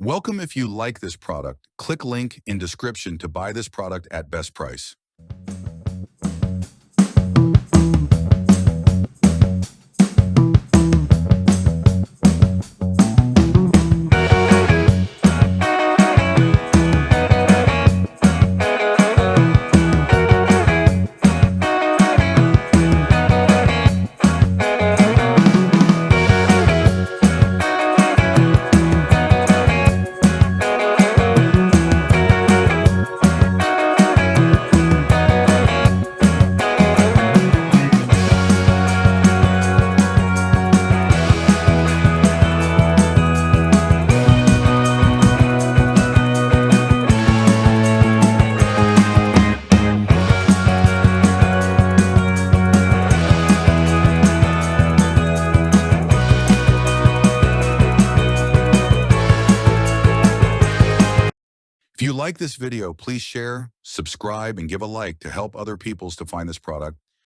Welcome. If you like this product, click link in description to buy this product at best price. If you like this video, please share, subscribe, and give a like to help other people to find this product.